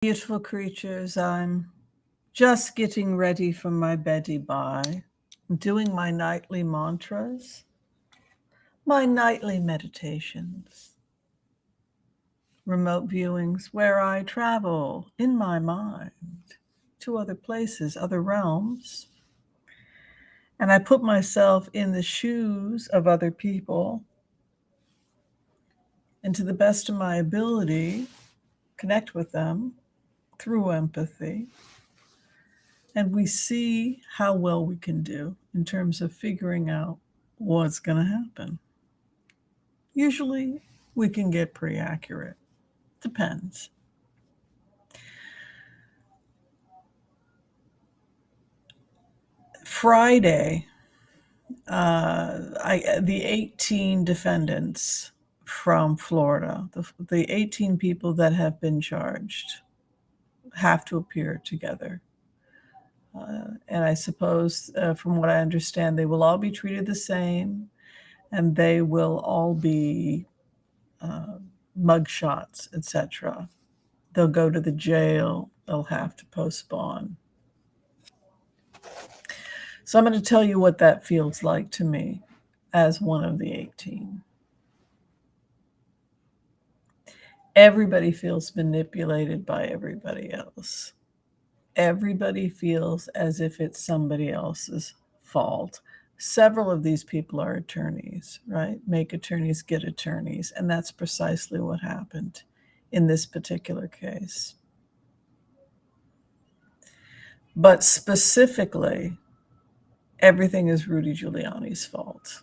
Beautiful creatures, I'm just getting ready for my beddy bye, doing my nightly mantras, my nightly meditations, remote viewings where I travel in my mind to other places, other realms, and I put myself in the shoes of other people and to the best of my ability connect with them through empathy. And we see how well we can do in terms of figuring out what's going to happen. Usually we can get pretty accurate. Depends. Friday, the 18 defendants from Florida, the 18 people that have been charged, have to appear together. And I suppose, from what I understand, they will all be treated the same, and they will all be mugshots, etc. They'll go to the jail. They'll have to postpone. So I'm going to tell you what that feels like to me as one of the 18. Everybody feels manipulated by everybody else. Everybody feels as if it's somebody else's fault. Several of these people are attorneys, right? Make attorneys, get attorneys. And that's precisely what happened in this particular case. But specifically, everything is Rudy Giuliani's fault.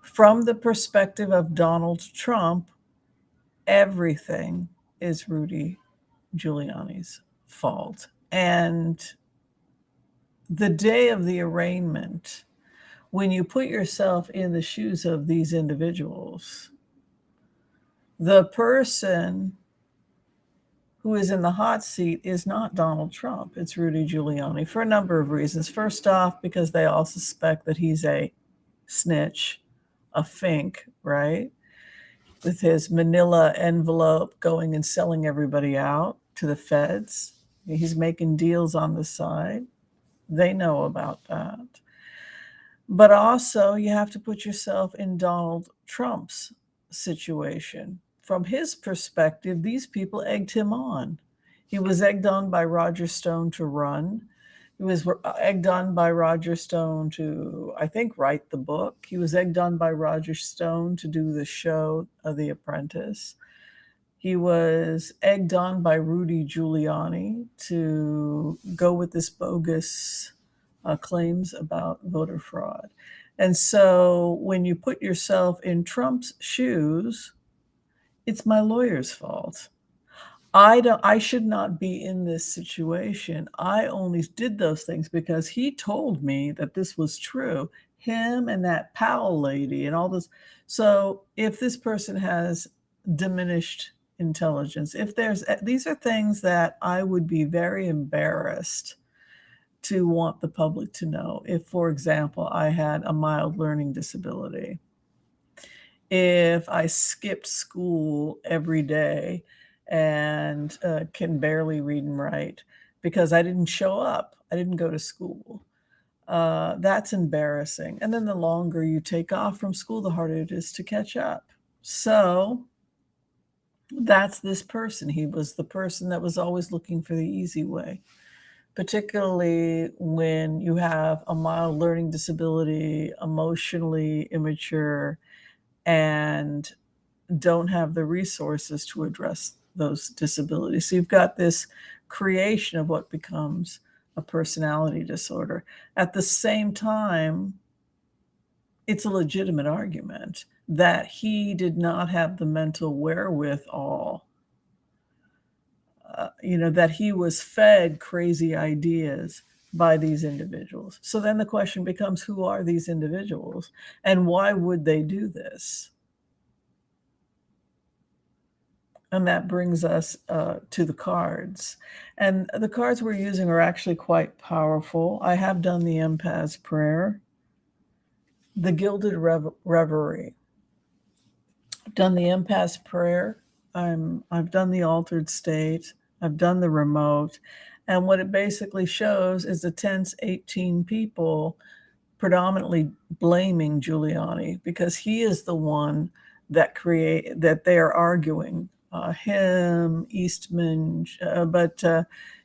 From the perspective of Donald Trump, everything is Rudy Giuliani's fault. And the day of the arraignment, when you put yourself in the shoes of these individuals, the person who is in the hot seat is not Donald Trump. It's Rudy Giuliani for a number of reasons. First off, because they all suspect that he's a snitch, a fink, right? With his manila envelope going and selling everybody out to the feds. He's making deals on the side. They know about that. But also, you have to put yourself in Donald Trump's situation. From his perspective, these people egged him on. He was egged on by Roger Stone to run. He was egged on by Roger Stone to, I think, write the book. He was egged on by Roger Stone to do the show of The Apprentice. He was egged on by Rudy Giuliani to go with this bogus claims about voter fraud. And so when you put yourself in Trump's shoes, it's my lawyer's fault. I should not be in this situation. I only did those things because he told me that this was true. Him and that Powell lady and all this. So if this person has diminished intelligence, if there's, these are things that I would be very embarrassed to want the public to know. If, for example, I had a mild learning disability, if I skipped school every day and can barely read and write because I didn't show up, I didn't go to school. That's embarrassing. And then the longer you take off from school, the harder it is to catch up. So that's this person. He was the person that was always looking for the easy way, particularly when you have a mild learning disability, emotionally immature, and don't have the resources to address those disabilities. So you've got this creation of what becomes a personality disorder. At the same time, it's a legitimate argument that he did not have the mental wherewithal, that he was fed crazy ideas by these individuals. So then the question becomes, who are these individuals and why would they do this? And that brings us to the cards. And the cards we're using are actually quite powerful. I have done the empath's prayer, the gilded reverie. I've done the empath's prayer. I've done the altered state. I've done the remote. And what it basically shows is the tense 18 people predominantly blaming Giuliani because he is the one that they are arguing, him, Eastman, but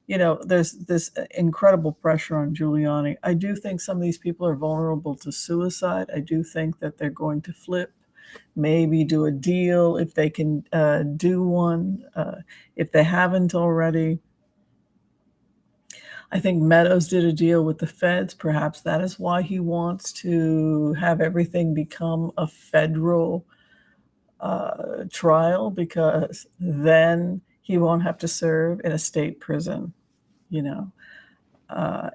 there's this incredible pressure on Giuliani. I do think some of these people are vulnerable to suicide. I do think that they're going to flip, maybe do a deal if they can do one, if they haven't already. I think Meadows did a deal with the feds. Perhaps that is why he wants to have everything become a federal trial, because then he won't have to serve in a state prison.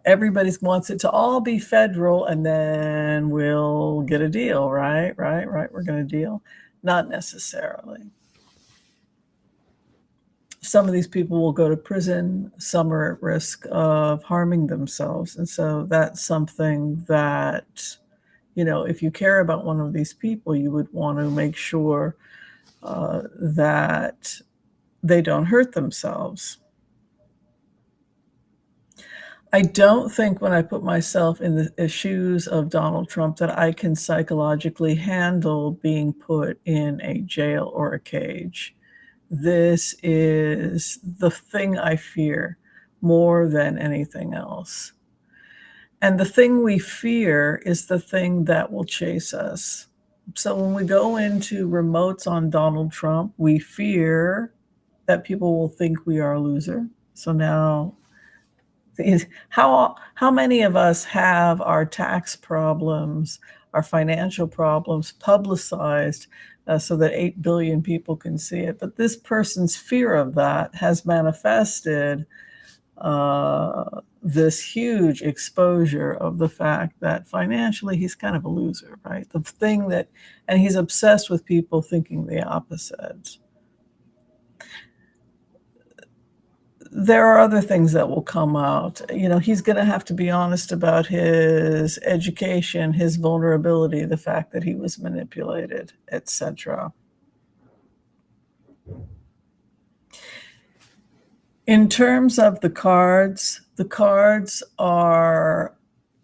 Everybody wants it to all be federal, and then we'll get a deal, right? We're going to deal. Not necessarily. Some of these people will go to prison, some are at risk of harming themselves. And so that's something that, if you care about one of these people, you would want to make sure that they don't hurt themselves. I don't think when I put myself in the shoes of Donald Trump that I can psychologically handle being put in a jail or a cage. This is the thing I fear more than anything else. And the thing we fear is the thing that will chase us. So when we go into remotes on Donald Trump, we fear that people will think we are a loser. So now, how many of us have our tax problems, our financial problems publicized so that 8 billion people can see it? But this person's fear of that has manifested this huge exposure of the fact that financially he's kind of a loser, right? And he's obsessed with people thinking the opposite. There are other things that will come out. He's going to have to be honest about his education, his vulnerability, the fact that he was manipulated, etc. In terms of the cards are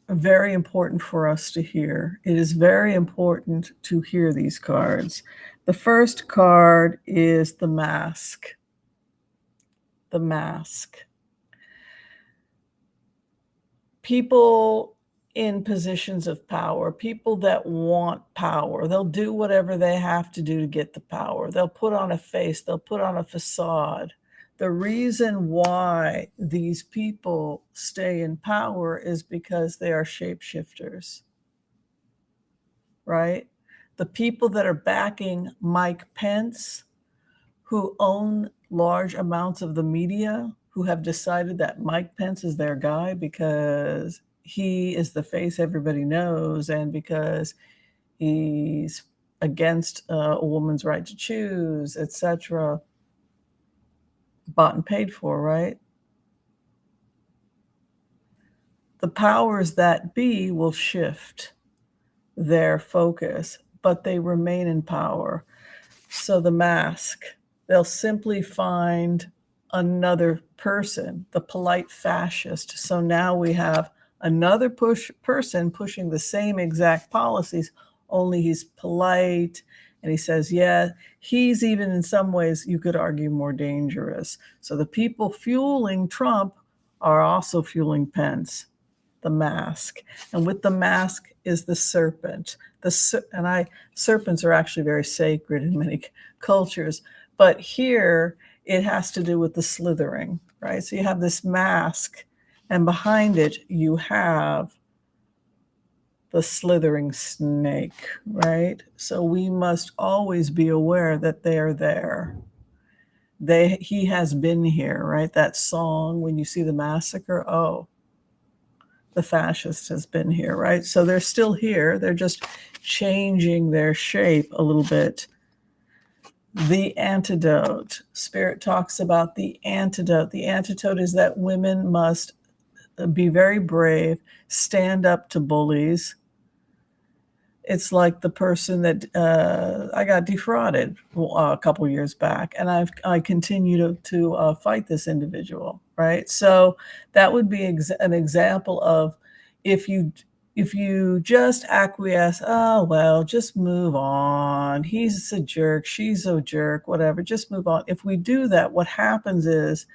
very important for us to hear. It is very important to hear these cards. The first card is the mask. The mask. People in positions of power, people that want power, they'll do whatever they have to do to get the power. They'll put on a face, they'll put on a facade. The reason why these people stay in power is because they are shapeshifters, right? The people that are backing Mike Pence, who own large amounts of the media, who have decided that Mike Pence is their guy because he is the face everybody knows and because he's against a woman's right to choose, etc. Bought and paid for, right? The powers that be will shift their focus, but they remain in power. So the mask, they'll simply find another person, the polite fascist. So now we have another person pushing the same exact policies, only he's polite and he says, yeah, he's even in some ways, you could argue, more dangerous. So the people fueling Trump are also fueling Pence, the mask. And with the mask is the serpent. Serpents are actually very sacred in many cultures, but here it has to do with the slithering, right? So you have this mask, and behind it you have the slithering snake, right? So we must always be aware that they're there. He has been here, right? That song, when you see the massacre, oh, the fascist has been here, right? So they're still here. They're just changing their shape a little bit. The antidote. Spirit talks about the antidote. The antidote is that women must be very brave, stand up to bullies, It's like the person that I got defrauded a couple years back, and I continue to fight this individual, right? So that would be an example of if you if you just acquiesce, oh well, just move on. He's a jerk, she's a jerk, whatever. Just move on. If we do that, what happens is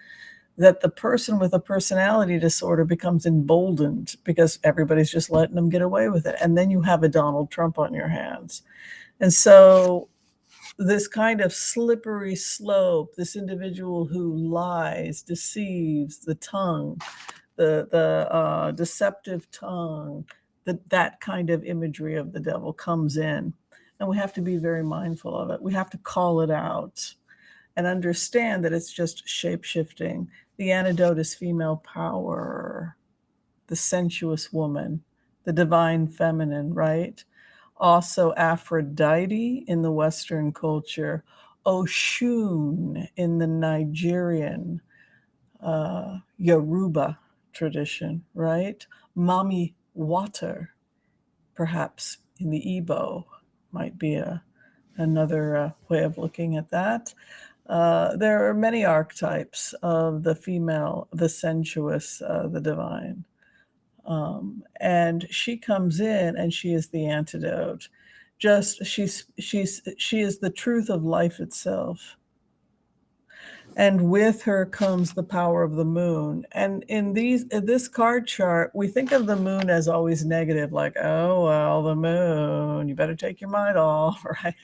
that the person with a personality disorder becomes emboldened because everybody's just letting them get away with it. And then you have a Donald Trump on your hands. And so this kind of slippery slope, this individual who lies, deceives, the tongue, the deceptive tongue, that kind of imagery of the devil comes in. And we have to be very mindful of it. We have to call it out and understand that it's just shape-shifting. The antidote is female power, the sensuous woman, the divine feminine, right? Also Aphrodite in the Western culture, Oshun in the Nigerian, Yoruba tradition, right? Mami water, perhaps in the Igbo, might be another way of looking at that. There are many archetypes of the female, the sensuous, the divine. And she comes in and she is the antidote. She is the truth of life itself. And with her comes the power of the moon. And in this card chart, we think of the moon as always negative, like, oh, well, the moon, you better take your mind off, right?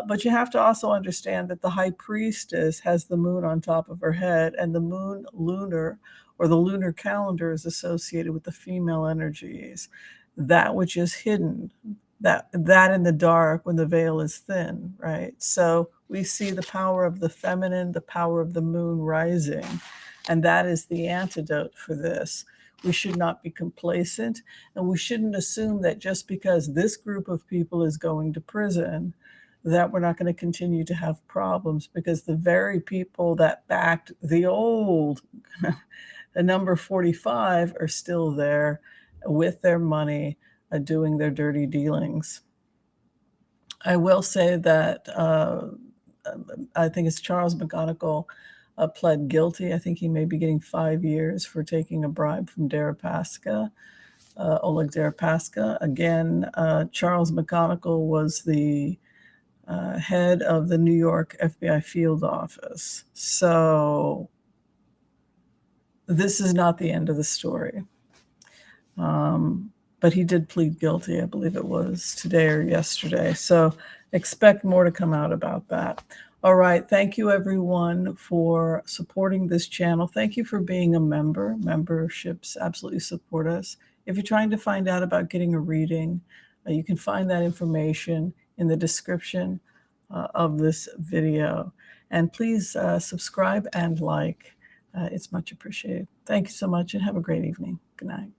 But you have to also understand that the high priestess has the moon on top of her head, and the moon lunar or the lunar calendar is associated with the female energies, that which is hidden, that in the dark when the veil is thin, right? So we see the power of the feminine, the power of the moon rising, and that is the antidote for this. We should not be complacent, and we shouldn't assume that just because this group of people is going to prison, that we're not going to continue to have problems, because the very people that backed the old the number 45 are still there with their money, doing their dirty dealings. I will say that I think it's Charles McGonigal pled guilty. I think he may be getting 5 years for taking a bribe from Deripaska, Oleg Deripaska. Again, Charles McGonigal was the head of the New York FBI field office. So this is not the end of the story. But he did plead guilty. I believe it was today or yesterday. So expect more to come out about that. All right. Thank you, everyone, for supporting this channel. Thank you for being a member. Memberships absolutely support us. If you're trying to find out about getting a reading, you can find that information in the description of this video. And please subscribe and like. It's much appreciated. Thank you so much and have a great evening. Good night.